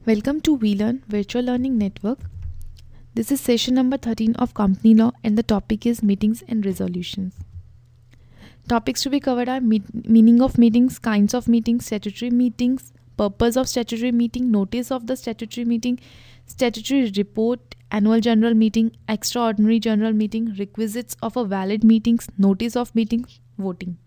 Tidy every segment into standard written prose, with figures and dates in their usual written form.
Welcome to WeLearn Virtual Learning Network. This is session number 13 of Company Law and the topic is Meetings and Resolutions. Topics to be covered are meaning of meetings, kinds of meetings, statutory meetings, purpose of statutory meeting, notice of the statutory meeting, statutory report, annual general meeting, extraordinary general meeting, requisites of a valid meetings, notice of meetings, voting.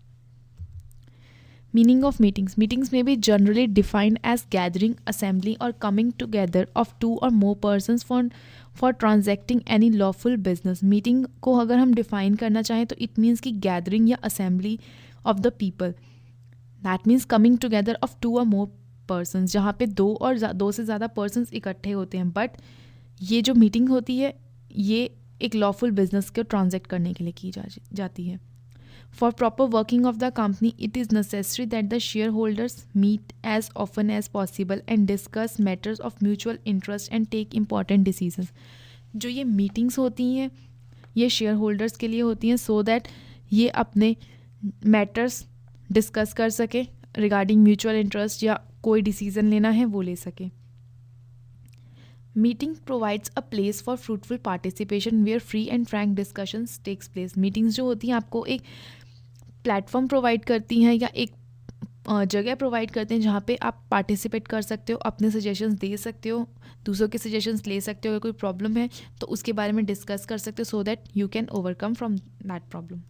Meaning of meetings. Meetings may be generally defined as gathering, assembly or coming together of two or more persons for transacting any lawful business. Meeting को अगर हम define करना चाहें तो it means कि gathering या assembly of the people. That means coming together of two और more persons, जहाँ पे दो से ज़्यादा पर्सनस इकट्ठे होते हैं. बट ये जो मीटिंग होती है ये एक लॉफुल बिजनेस को ट्रांजैक्ट करने के लिए की जाती है. For proper working of the company, it is necessary that the shareholders meet as often as possible and discuss matters of mutual interest and take important decisions. जो ये मीटिंग्स होती हैं ये शेयर होल्डर्स के लिए होती हैं सो दैट ये अपने मैटर्स डिस्कस कर सके रिगार्डिंग म्यूचुअल इंटरेस्ट या कोई डिसीजन लेना है वो ले सके. Meeting provides a place for fruitful participation where free and frank discussions takes place. Meetings जो होती हैं आपको एक प्लेटफॉर्म प्रोवाइड करती हैं या एक जगह प्रोवाइड करते हैं जहाँ पे आप पार्टिसिपेट कर सकते हो, अपने सजेशंस दे सकते हो, दूसरों के सजेशंस ले सकते हो. अगर कोई प्रॉब्लम है तो उसके बारे में डिस्कस कर सकते हो so that you can overcome from that problem.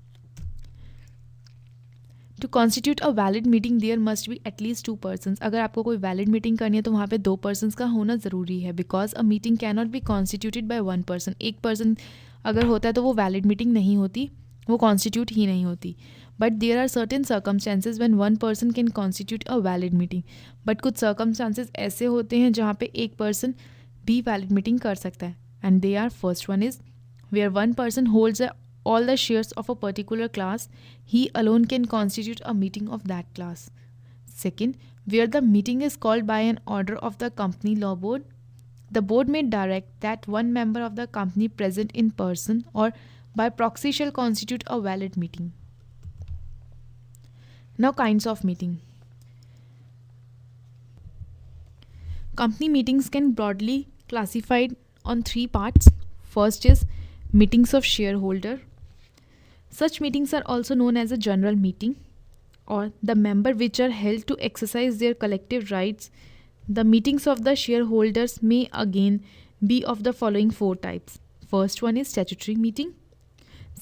To constitute a valid meeting there must be at least 2 persons. अगर आपको कोई वैलिड मीटिंग करनी है तो वहाँ पे 2 persons का होना ज़रूरी है because a meeting can not be constituted by 1 person. एक पर्सन अगर होता है तो वो वैलिड मीटिंग नहीं होती, वो कॉन्स्टिट्यूट ही नहीं होती. But there are certain circumstances when 1 person can constitute a valid meeting. But कुछ सर्कमस्टांसेस ऐसे होते हैं जहाँ पे एक पर्सन भी वैलिड मीटिंग कर सकता है and they are first one is where 1 person holds all the shares of a particular class, he alone can constitute a meeting of that class. Second, where the meeting is called by an order of the company law board, the board may direct that one member of the company present in person or by proxy shall constitute a valid meeting. Now, kinds of meeting. Company meetings can broadly classified on 3 parts. First is meetings of shareholder. Such meetings are also known as a general meeting or the member which are held to exercise their collective rights. The meetings of the shareholders may again be of the following 4 types. First one is statutory meeting.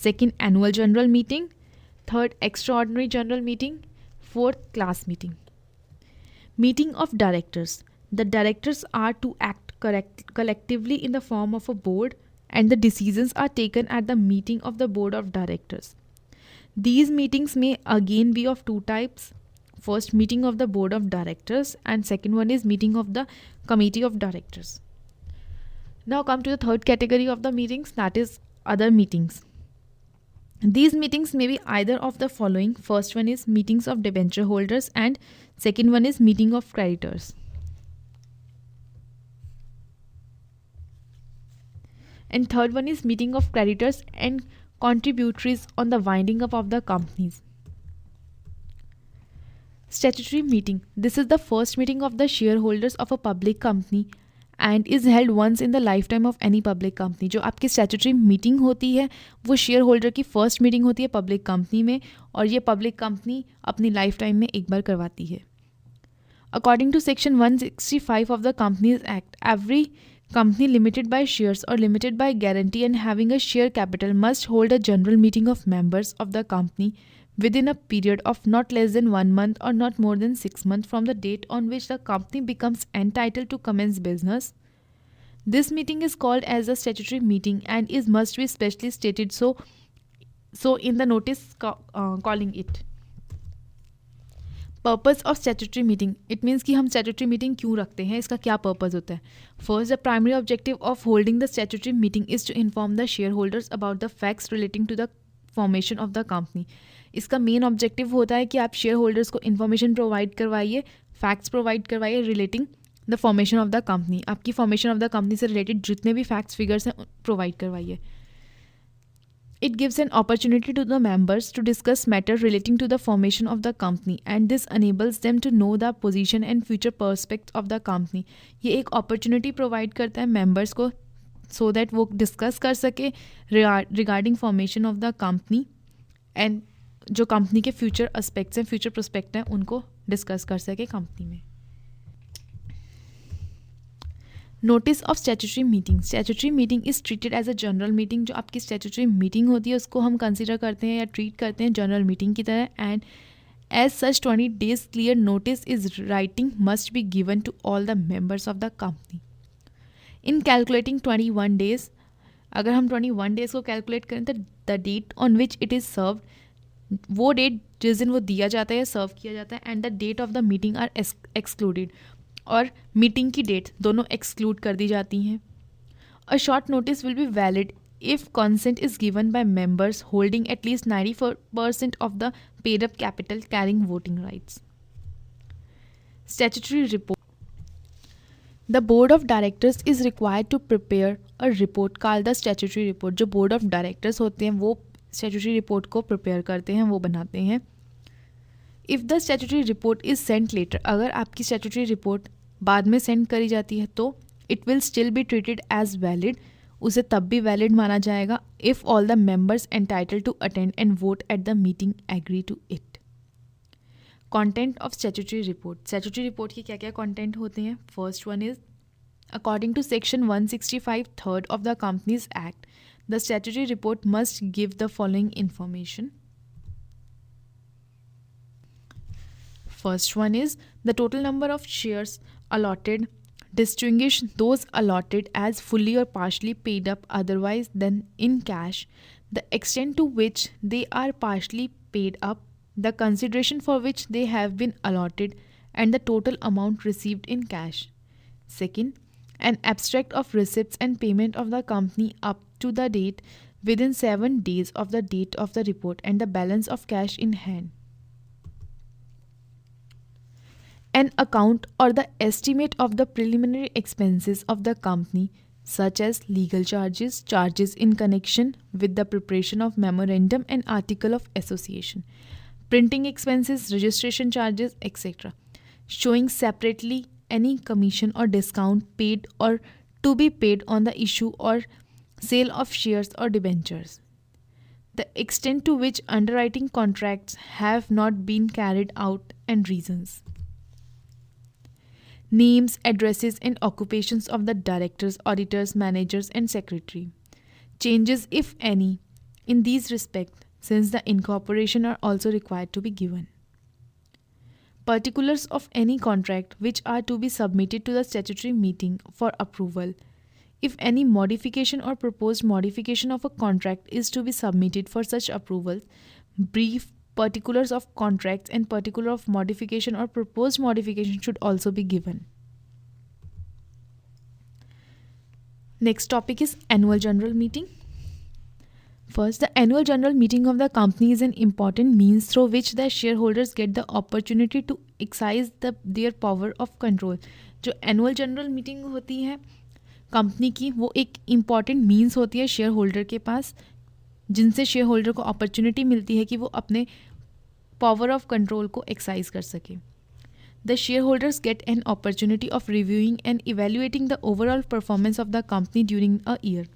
Second, annual general meeting. Third, extraordinary general meeting. Fourth, class meeting. Meeting of directors. The directors are to act collectively in the form of a board and the decisions are taken at the meeting of the board of directors. These meetings may again be of 2 types. First, meeting of the board of directors and second one is meeting of the committee of directors. Now come to the third category of the meetings, that is other meetings. These meetings may be either of the following. First one is meetings of debenture holders and second one is meeting of creditors. And third one is meeting of creditors and contributories on the winding up of the companies. Statutory meeting. This is the first meeting of the shareholders of a public company and is held once in the lifetime of any public company. जो आपकी statutory meeting होती है वो share holder की first meeting होती है public company में और ये पब्लिक कंपनी अपनी लाइफ टाइम में एक बार करवाती है. According to section 165 of the Companies Act, every company limited by shares or limited by guarantee and having a share capital must hold a general meeting of members of the company within a period of not less than 1 month or not more than 6 months from the date on which the company becomes entitled to commence business. This meeting is called as a statutory meeting and is must be specially stated so in the notice calling it. Purpose of statutory meeting. It means कि हम statutory meeting क्यों रखते हैं, इसका क्या purpose होता है. First, the primary objective of holding the statutory meeting is to inform the share holders about the facts relating to the formation of the company. इसका मेन ऑब्जेक्टिव होता है कि आप शेयर होल्डर्स को इन्फॉर्मेशन प्रोवाइड करवाइए, facts provide करवाइए relating the formation of the company. आपकी formation of the company से रिलेटेड जितने भी फैक्ट्स फिगर्स हैं प्रोवाइड करवाइए. It gives an opportunity to the members to discuss matters relating to the formation of the company and this enables them to know the position and future prospects of the company. ये एक opportunity provide करता है members को so that वो discuss कर सके regarding formation of the company and जो company के future aspects हैं, future prospect हैं, उनको discuss कर सके company में. Notice of statutory meeting. Statutory meeting is treated as a general meeting. जो आपकी स्टैट्यूटरी मीटिंग होती है उसको हम कंसिडर करते हैं या ट्रीट करते हैं जनरल मीटिंग की तरह. And as such 20 days clear notice is writing must be given to all the members of the company. In calculating 21 days, अगर हम 21 days को कैलकुलेट करें तो the date on which it is serve, वो date जिस दिन वो दिया जाता है या सर्व किया जाता है, and the date of the meeting are excluded, और मीटिंग की डेट दोनों एक्सक्लूड कर दी जाती हैं. A short notice will be valid if consent is given by members holding at least 94% of the paid up capital carrying voting rights. Statutory report. The board of directors is required to prepare a report called the statutory report. जो board of directors होते हैं वो statutory report को prepare करते हैं, वो बनाते हैं. If the statutory report is sent later, अगर आपकी स्टैट्यूटरी रिपोर्ट बाद में सेंड करी जाती है तो it will still be treated as valid, उसे तब भी वैलिड माना जाएगा if all the members entitled to attend and vote at the meeting agree to it. Content of statutory report. Statutory report के क्या क्या कंटेंट होते हैं? First one is according to section 165 third of the companies act, the statutory report must give the following information. First one is the total number of shares allotted, distinguish those allotted as fully or partially paid up otherwise than in cash, the extent to which they are partially paid up, the consideration for which they have been allotted, and the total amount received in cash. Second, an abstract of receipts and payment of the company up to the date within 7 days of the date of the report and the balance of cash in hand. An account or the estimate of the preliminary expenses of the company, such as legal charges, charges in connection with the preparation of memorandum and article of association, printing expenses, registration charges, etc., showing separately any commission or discount paid or to be paid on the issue or sale of shares or debentures, the extent to which underwriting contracts have not been carried out and reasons. Names, addresses, and occupations of the directors, auditors, managers, and secretary. Changes, if any, in these respects, since the incorporation are also required to be given. Particulars of any contract which are to be submitted to the statutory meeting for approval. If any modification or proposed modification of a contract is to be submitted for such approval, brief particulars of contracts and particular of modification or proposed modification should also be given. Next topic is annual general meeting. First, the annual general meeting of the company is an important means through which the shareholders get the opportunity to exercise their power of control. जो annual general meeting होती है company की, वो एक important means होती है share holder के पास, जिनसे शेयर होल्डर को अपॉर्चुनिटी मिलती है कि वो अपने पावर ऑफ कंट्रोल को एक्सरसाइज कर सके. The share holders get an opportunity of reviewing and evaluating the overall performance of the company during a year.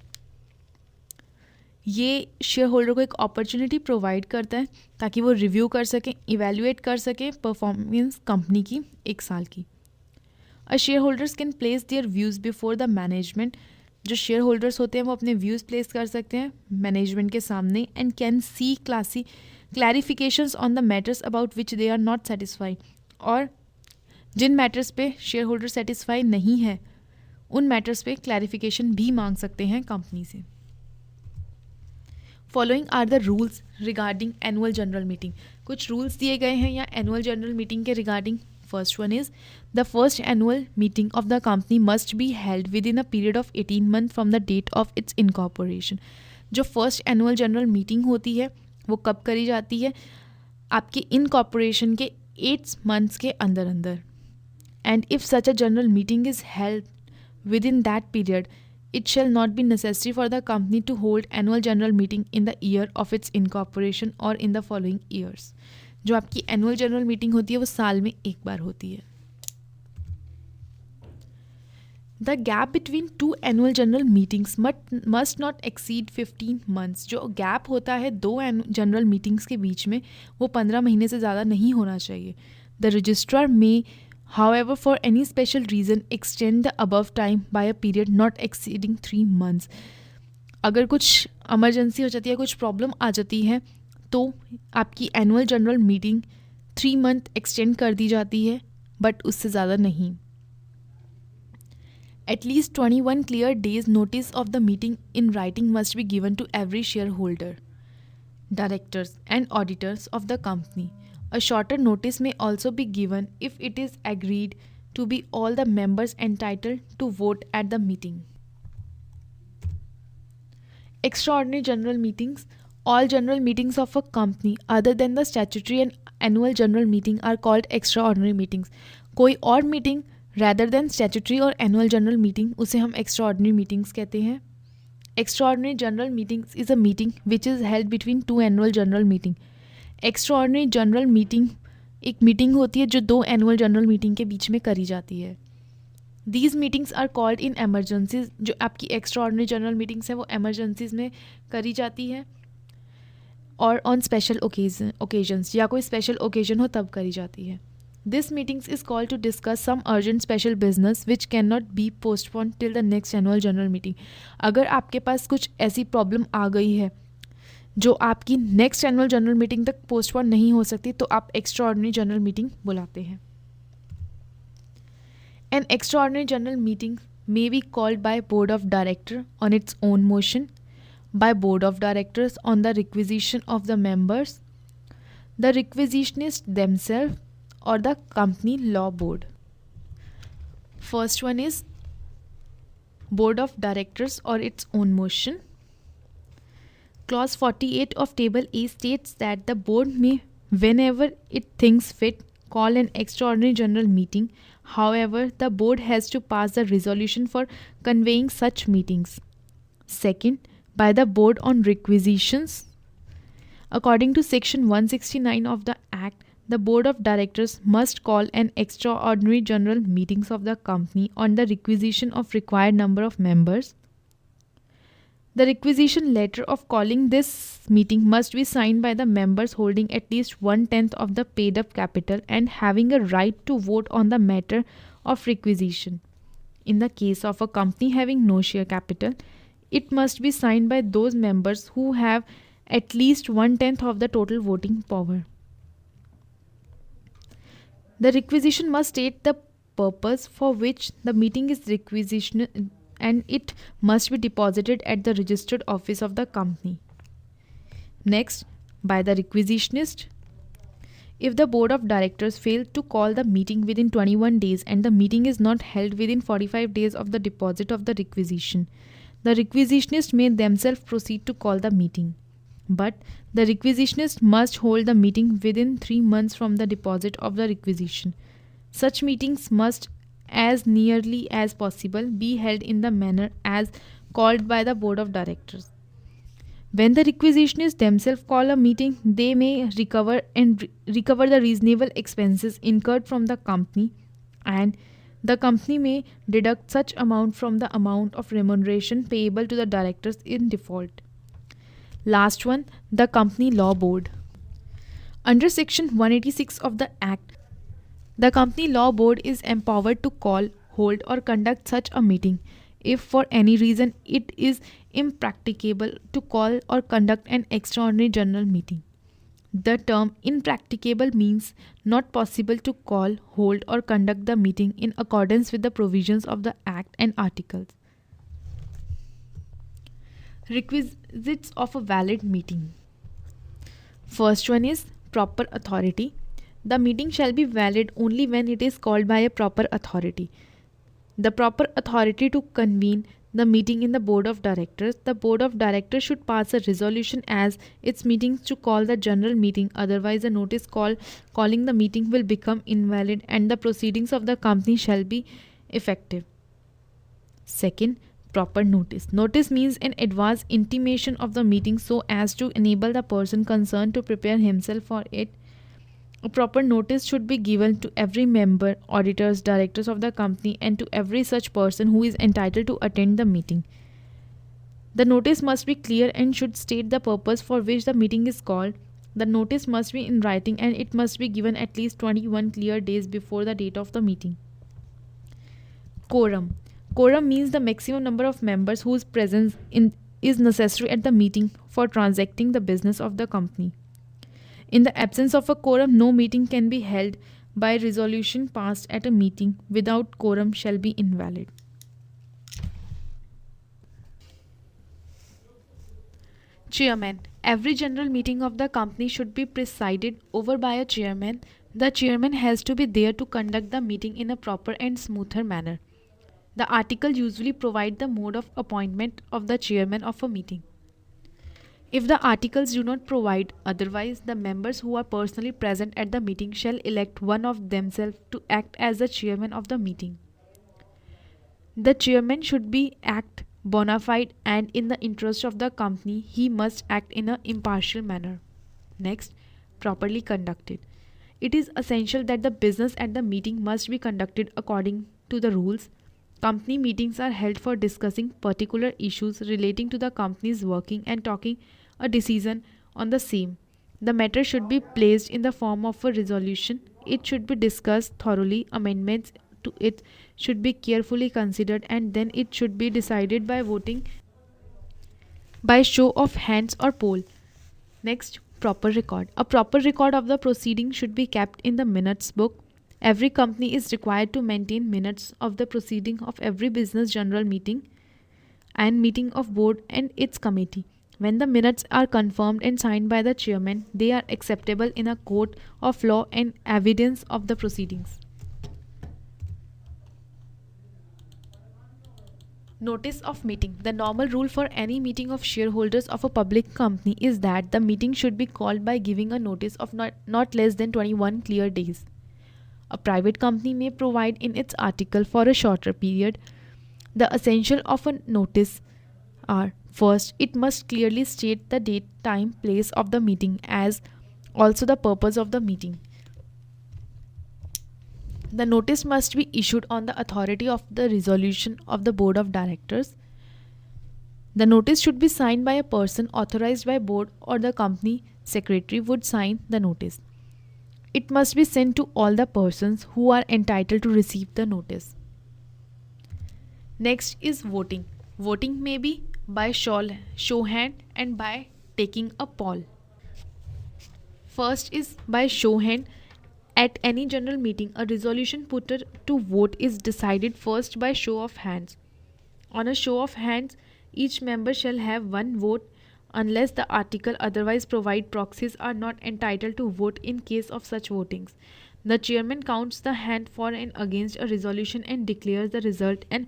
ये शेयर होल्डर को एक अपॉर्चुनिटी प्रोवाइड करता है ताकि वो रिव्यू कर सकें, इवेल्युएट कर सकें परफॉर्मेंस कंपनी की एक साल की. A share holders can place their views before the management. जो शेयर होल्डर्स होते हैं वो अपने व्यूज़ प्लेस कर सकते हैं मैनेजमेंट के सामने and can see clarifications on the matters about which they are not satisfied. और जिन मैटर्स पे शेयर होल्डर सेटिस्फाई नहीं है उन मैटर्स पे क्लैरिफिकेशन भी मांग सकते हैं कंपनी से. Following are the rules regarding annual general meeting. कुछ रूल्स दिए गए हैं यहाँ एनुअल जनरल मीटिंग के regarding. First one is the first annual meeting of the company must be held within a period of 18 months from the date of its incorporation. जो first annual general meeting होती है वो कब करी जाती है? आपके इनकॉर्पोरेशन के 8 months के अंदर अंदर. And if such a general meeting is held within that period, it shall not be necessary for the company to hold annual general meeting in the year of its incorporation or in the following years. जो आपकी annual general meeting होती है वो साल में एक बार होती है. The gap between two annual general meetings must not exceed 15 months. जो गैप होता है दो जनरल मीटिंग्स के बीच में वो 15 महीने से ज़्यादा नहीं होना चाहिए. The registrar may, however, for any special reason, extend the above time by a period not exceeding 3 months. अगर कुछ इमरजेंसी हो जाती है, कुछ प्रॉब्लम आ जाती है, तो आपकी annual general meeting 3 month extend कर दी जाती है, बट उससे ज़्यादा नहीं. At least 21 clear days notice of the meeting in writing must be given to every shareholder, directors and auditors of the company. A shorter notice may also be given if it is agreed to be all the members entitled to vote at the meeting. Extraordinary general meetings. All general meetings of a company other than the statutory and annual general meeting are called extraordinary meetings. कोई और meeting rather than statutory और annual general meeting उसे हम extraordinary meetings कहते हैं. Extraordinary general meetings is a meeting which is held between two annual general meeting. Extraordinary general meeting एक meeting होती है जो दो annual general meeting के बीच में करी जाती है. These meetings are called in emergencies. जो आपकी extraordinary general meetings है वो emergencies में करी जाती है और on special occasions या कोई special occasion हो तब करी जाती है. This meetings is called to discuss some urgent special business which cannot be postponed till the next annual general meeting. अगर आपके पास कुछ ऐसी प्रॉब्लम आ गई है जो आपकी नेक्स्ट एनुअल जनरल मीटिंग तक पोस्टपोन नहीं हो सकती तो आप एक्स्ट्राऑर्डिनरी जनरल मीटिंग बुलाते हैं. An extraordinary general meeting may be called by board of director on its own motion, by board of directors on the requisition of the members, the requisitionists themselves, or the company law board. First one is board of directors or its own motion. Clause 48 of table A states that the board may, whenever it thinks fit, call an extraordinary general meeting. However, the board has to pass the resolution for convening such meetings. Second, by the board on requisitions. According to section 169 of the Act, the board of directors must call an extraordinary general meetings of the company on the requisition of required number of members. The requisition letter of calling this meeting must be signed by the members holding at least 1/10 of the paid up capital and having a right to vote on the matter of requisition. In the case of a company having no share capital, it must be signed by those members who have at least 1/10 of the total voting power. The requisition must state the purpose for which the meeting is requisitioned and it must be deposited at the registered office of the company. Next, by the requisitionist. If the board of directors fail to call the meeting within 21 days and the meeting is not held within 45 days of the deposit of the requisition, the requisitionist may themselves proceed to call the meeting. But the requisitionist must hold the meeting within 3 months from the deposit of the requisition. Such meetings must, as nearly as possible, be held in the manner as called by the board of directors. When the requisitionists themselves call a meeting, they may recover the reasonable expenses incurred from the company, and the company may deduct such amount from the amount of remuneration payable to the directors in default. Last one, the company law board. Under section 186 of the Act, the company law board is empowered to call, hold or conduct such a meeting if for any reason it is impracticable to call or conduct an extraordinary general meeting. The term impracticable means not possible to call, hold or conduct the meeting in accordance with the provisions of the Act and articles. Requisites of a valid meeting. First one is proper authority. The meeting shall be valid only when it is called by a proper authority. The proper authority to convene the meeting in the board of directors. The board of directors should pass a resolution as its meetings to call the general meeting, otherwise a notice calling the meeting will become invalid and the proceedings of the company shall be effective. Second, Proper notice. Notice means an advance intimation of the meeting so as to enable the person concerned to prepare himself for it. A proper notice should be given to every member, auditors, directors of the company, and to every such person who is entitled to attend the meeting. The notice must be clear and should state the purpose for which the meeting is called. The notice must be in writing and it must be given at least 21 clear days before the date of the meeting. Quorum. Quorum means the maximum number of members whose presence is necessary at the meeting for transacting the business of the company. In the absence of a quorum, no meeting can be held. By resolution passed at a meeting without quorum shall be invalid. Chairman. Every general meeting of the company should be presided over by a chairman. The chairman has to be there to conduct the meeting in a proper and smoother manner. The article usually provide the mode of appointment of the chairman of a meeting. If the articles do not provide otherwise, the members who are personally present at the meeting shall elect one of themselves to act as the chairman of the meeting. The chairman should be act bona fide and in the interest of the company he must act in an impartial manner. Next, properly conducted. It is essential that the business at the meeting must be conducted according to the rules. Company meetings are held for discussing particular issues relating to the company's working and taking a decision on the same. The matter should be placed in the form of a resolution. It should be discussed thoroughly. Amendments to it should be carefully considered and then it should be decided by voting by show of hands or poll. Next, proper record. A proper record of the proceeding should be kept in the minutes book. Every company is required to maintain minutes of the proceeding of every business general meeting and meeting of board and its committee. When the minutes are confirmed and signed by the chairman, they are acceptable in a court of law and evidence of the proceedings. Notice of meeting. The normal rule for any meeting of shareholders of a public company is that the meeting should be called by giving a notice of not less than 21 clear days. A private company may provide in its article for a shorter period. The essential of a notice are: first, it must clearly state the date, time, place of the meeting as also the purpose of the meeting. The notice must be issued on the authority of the resolution of the board of directors. The notice should be signed by a person authorized by board or the company secretary would sign the notice. It must be sent to all the persons who are entitled to receive the notice. Next is voting. Voting may be by show hand and by taking a poll. First is by show hand. At any general meeting, a resolution put to vote is decided first by show of hands. On a show of hands, each member shall have one vote. Unless the article otherwise provide, proxies are not entitled to vote in case of such votings. The chairman counts the hand for and against a resolution and declares the result, and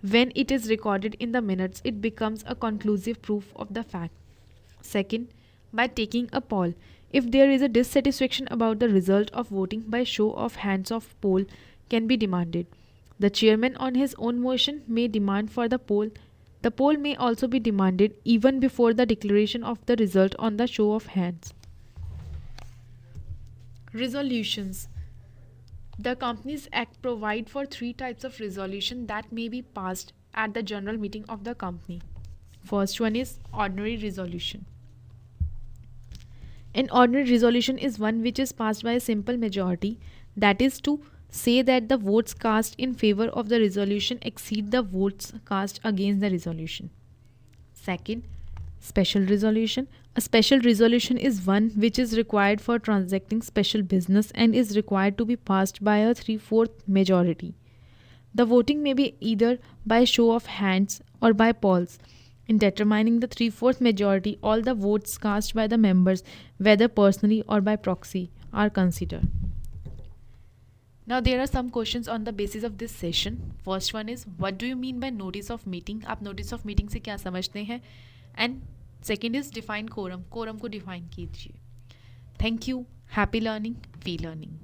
when it is recorded in the minutes, it becomes a conclusive proof of the fact. Second, by taking a poll. If there is a dissatisfaction about the result of voting, by show of hands of poll can be demanded. The chairman on his own motion may demand for the poll. The poll may also be demanded even before the declaration of the result on the show of hands. Resolutions. The Companies Act provide for 3 types of resolution that may be passed at the general meeting of the company. First one is ordinary resolution. An ordinary resolution is one which is passed by a simple majority, that is to say that the votes cast in favor of the resolution exceed the votes cast against the resolution. Second, special resolution. A special resolution is one which is required for transacting special business and is required to be passed by a 3/4 majority. The voting may be either by show of hands or by polls. In determining the 3/4 majority, all the votes cast by the members, whether personally or by proxy, are considered. Now there are some questions on the basis of this session. First one is, what do you mean by notice of meeting? आप notice of meeting से क्या समझते हैं? And second is define quorum. Quorum को define कीजिए. Thank you. Happy learning. Be learning.